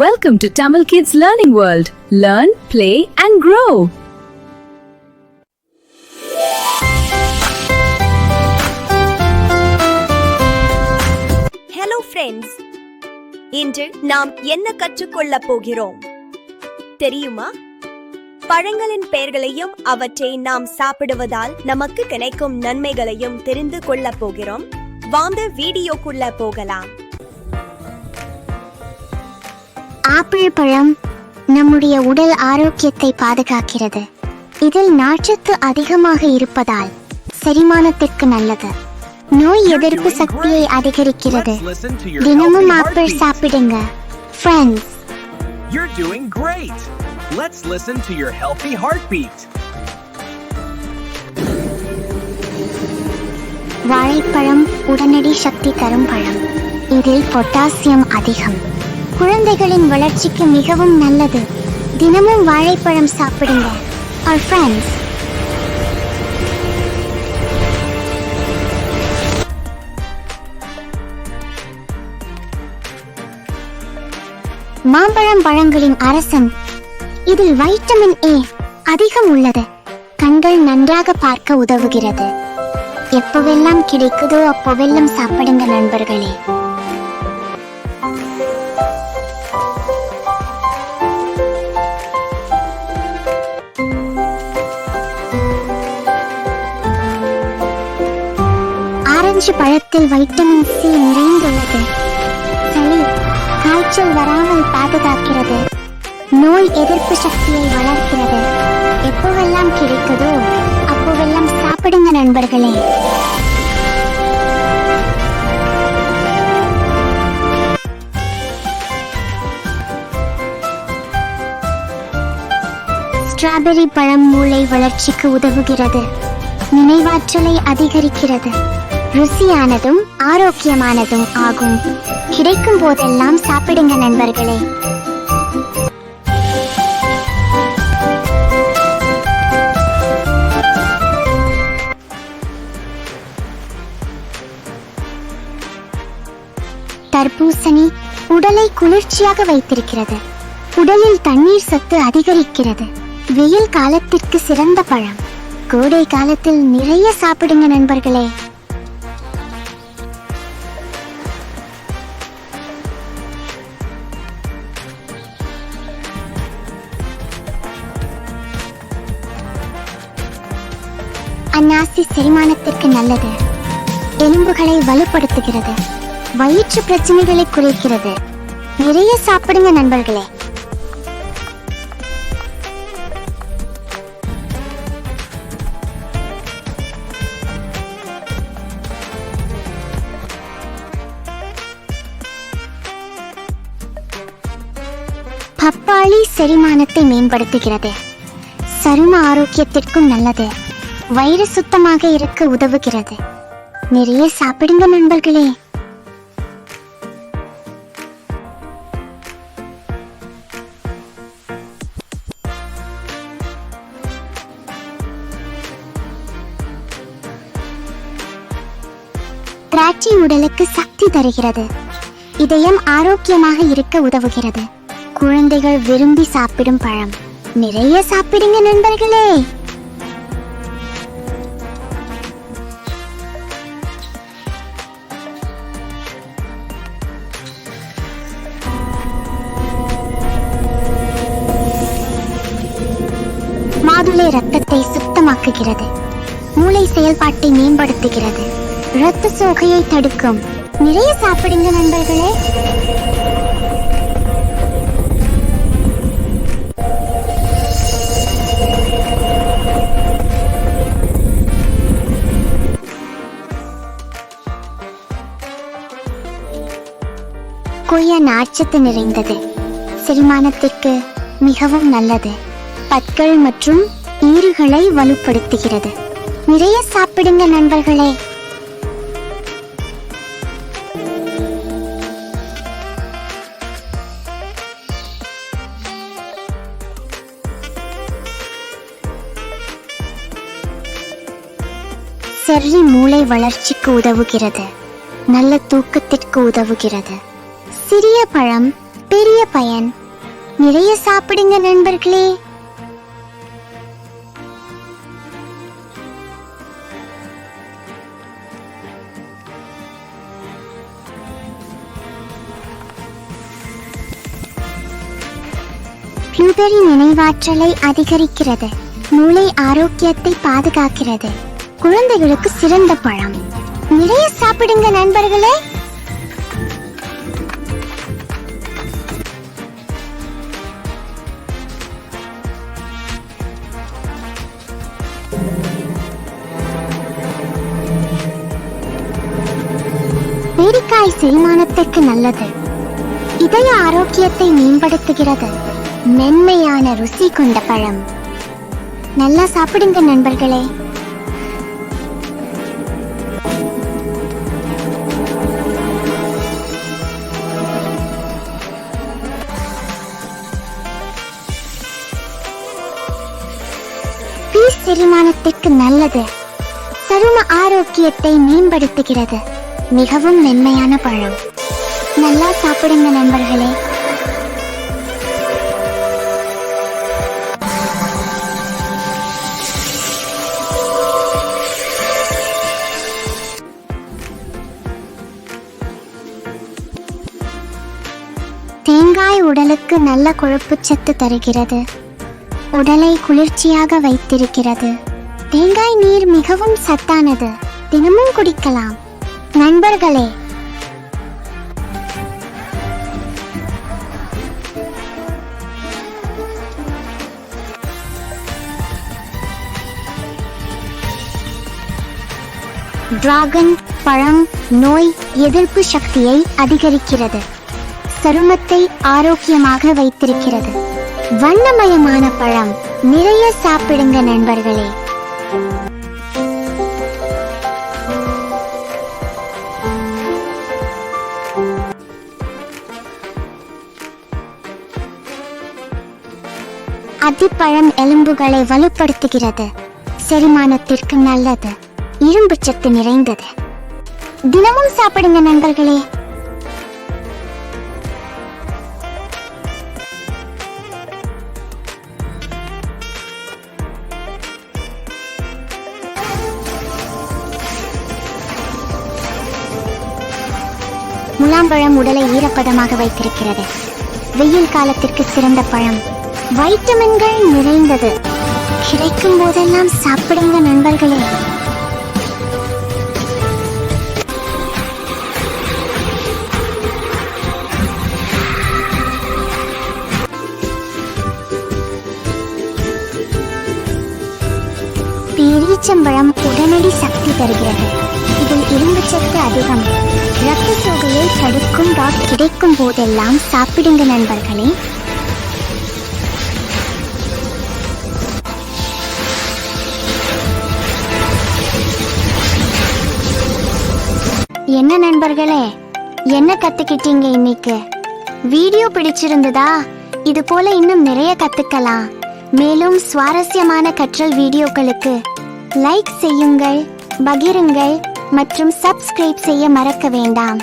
Welcome to Tamil Kids Learning World. Learn, play and grow. Hello friends. இன்று நாம் என்ன கற்றுக்கொள்ள போகிறோம் தெரியுமா? பழங்களின் பெயர்களையும் அவற்றை நாம் சாப்பிடுவதால் நமக்கு கிடைக்கும் நன்மைகளையும் தெரிந்து கொள்ள போகிறோம். வாங்க வீடியோக்குள்ள போகலாம். ஆப்பிள் பழம் நம்முடைய உடல் ஆரோக்கியத்தை பாதுகாக்கிறது. இதில் நார்ச்சத்து அதிகமாக இருப்பதால் செரிமானத்திற்கு நல்லது. நோய் எதிர்ப்பு சக்தியை அதிகரிக்கிறது. தினமும் ஆப்பிள் சாப்பிடுங்க friends. You're doing great. Let's listen to your healthy heartbeat. வாழைப்பழம் உடனடி சக்தி தரும் பழம். இதில் பொட்டாசியம் அதிகம். குழந்தைகளின் வளர்ச்சிக்கு மிகவும் நல்லது. தினமும் வாழைப்பழம் சாப்பிடுங்க our friends. மாம்பழம் பழங்களின் அரசன். இதில் வைட்டமின் ஏ அதிகம் உள்ளது. கண்கள் நன்றாக பார்க்க உதவுகிறது. எப்போவெல்லாம் கிடைக்குதோ அப்போவெல்லாம் சாப்பிடுங்க நண்பர்களே. ஆரஞ்சு பழத்தில் வைட்டமின் சி நிறைந்துள்ளது. சளி காய்ச்சல் வராமல் பாதுகாக்கிறது. நோய் எதிர்ப்பு சக்தியை வளர்க்கிறது. எப்போவெல்லாம் கிடைக்குதோ அப்போவெல்லாம் சாப்பிடுங்க நண்பர்களே. ஸ்ட்ராபெர்ரி பழம் மூளை வளர்ச்சிக்கு உதவுகிறது. நினைவாற்றலை அதிகரிக்கிறது. ருசியானதும் ஆரோக்கியமானதும் ஆகும். கிடைக்கும் போதெல்லாம் சாப்பிடுங்க நண்பர்களே. தர்பூசணி உடலை குளிர்ச்சியாக வைத்திருக்கிறது. உடலில் தண்ணீர் சத்து அதிகரிக்கிறது. வெயில் காலத்திற்கு சிறந்த பழம். கோடை காலத்தில் நிறைய சாப்பிடுங்க நண்பர்களே. அன்னாசி செரிமானத்திற்கு நல்லது. எலும்புகளை வலுப்படுத்துகிறது. வயிற்று பிரச்சனைகளை குறைக்கிறது. நிறைய சாப்பிடுங்க நண்பர்களே. பப்பாளி செரிமானத்தை மேம்படுத்துகிறது. சரும ஆரோக்கியத்திற்கும் நல்லது. வயிறு சுத்தமாக இருக்க உதவுகிறது. நிறைய சாப்பிடுங்க நண்பர்களே. திராட்சை உடலுக்கு சக்தி தருகிறது. இதயம் ஆரோக்கியமாக இருக்க உதவுகிறது. குழந்தைகள் விரும்பி சாப்பிடும் பழம். நிறைய சாப்பிடுங்க நண்பர்களே. மாதுளை ரத்தத்தை சுத்தமாக்குகிறது. மூளை செயல்பாட்டை மேம்படுத்துகிறது. இரத்த சோகையை தடுக்கும். நிறைய சாப்பிடுங்க நண்பர்களே. கொய்யா நார்ச்சத்து நிறைந்தது. செரிமானத்திற்கு மிகவும் நல்லது. பற்கள் மற்றும் ஈறுகளை வலுப்படுத்துகிறது. நிறைய சாப்பிடுங்க நண்பர்களே. செர்ரி மூளை வளர்ச்சிக்கு உதவுகிறது. நல்ல தூக்கத்திற்கு உதவுகிறது. சிறிய பழம் மிகப்பெரிய பயன். நிறைய சாப்பிடுங்க நண்பர்களே. ப்ளூபெர்ரி நினைவாற்றலை அதிகரிக்கிறது, மூளை ஆரோக்கியத்தை பாதுகாக்கிறது, குழந்தைகளுக்கு சிறந்த பழம். நிறைய சாப்பிடுங்க நண்பர்களே. பேரிக்காய் செரிமானத்திற்கு நல்லது, இதய ஆரோக்கியத்தை மேம்படுத்துகிறது, மென்மையான ருசி கொண்ட பழம். நல்லா சாப்பிடுங்க நண்பர்களே. பீஸ் செரிமானத்திற்கு நல்லது, சரும ஆரோக்கியத்தை மேம்படுத்துகிறது, மிகவும் மென்மையான பழம். நல்லா சாப்பிடுங்க நண்பர்களே. தேங்காய் உடலுக்கு நல்ல கொழுப்புச்சத்து தருகிறது, உடலை குளிர்ச்சியாக வைத்திருக்கிறது. தேங்காய் நீர் மிகவும் சத்தானது, தினமும் குடிக்கலாம் நண்பர்களே. டிராகன் பழம் நோய் எதிர்ப்பு சக்தியை அதிகரிக்கிறது, சருமத்தை ஆரோக்கியமாக வைத்திருக்கிறது. வண்ணமயமான பழம், நிறைய சாப்பிடுங்க நண்பர்களே. அத்திப்பழம் எலும்புகளை வலுப்படுத்துகிறது, செரிமானத்திற்கு நல்லது, இரும்பு சத்து நிறைந்தது. தினமும் சாப்பிடுங்க நண்பர்களே. முலாம்பழம் உடலை ஈரப்பதமாக வைத்திருக்கிறது, வெயில் காலத்திற்கு சிறந்த பழம், வைட்டமின்கள் நிறைந்தது. கிடைக்கும் போதெல்லாம் சாப்பிடுங்க நண்பர்களே. பேரீச்சம்பழம் உடனடி சக்தி தருகிறது, இதில் இரும்பு சத்து அதிகம், இரத்த சோகையை தடுக்கும். கிடைக்கும் போதெல்லாம் சாப்பிடுங்க நண்பர்களே. என்ன நண்பர்களே, என்ன கத்துக்கிட்டீங்க இன்னைக்கு? வீடியோ பிடிச்சிருந்ததா? இது போல இன்னும் நிறைய கத்துக்கலாம். மேலும் சுவாரஸ்யமான கற்றல் வீடியோக்களுக்கு லைக் செய்யுங்கள், பகிருங்கள் மற்றும் சப்ஸ்கிரைப் செய்ய மறக்க வேண்டாம்.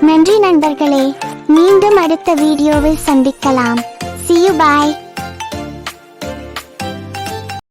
நன்றி நண்பர்களே, மீண்டும் அடுத்த வீடியோவில் சந்திக்கலாம். See you, bye.